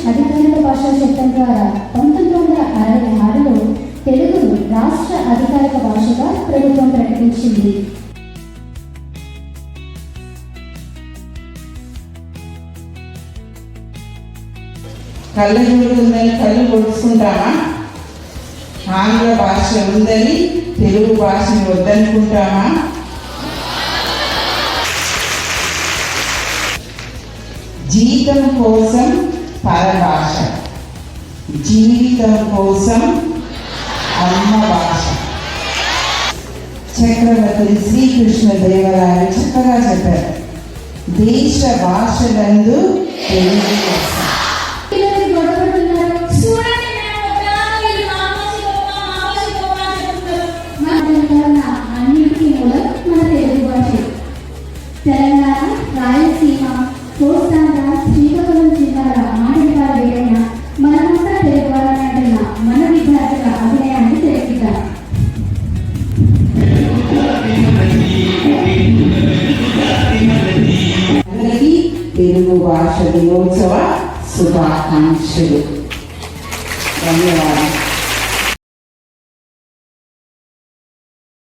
అధికారిక భాషా చట్టం ద్వారా 1966లో తెలుగును రాష్ట్ర అధికారిక భాషగా ప్రభుత్వం ప్రకటించింది. కళ్ళజోడు ఉందని కళ్ళు పొడుచుకుంటామా? ఆంగ్ల భాష ఉందని తెలుగు భాషను వద్దనుకుంటామా? జీతం కోసం పరభాష, జీవితం కోసం అమ్మ భాష. చక్రవర్తి శ్రీకృష్ణదేవరాయలు చక్కగా చెప్పారు, దేశ భాషలందు తెలుగు భాష. తెలంగాణ, రాయలసీమ, కోస్తాంధ్ర, శ్రీకాకుళం జిల్లాల మాటల వేరైన మనమంతా తెలుగువారని అంటున్న మన విద్యార్థుల అభినయాన్ని తెలిపిద్దాం. అందరికీ తెలుగు భాష దినోత్సవ శుభాకాంక్షలు. ధన్యవాదాలు.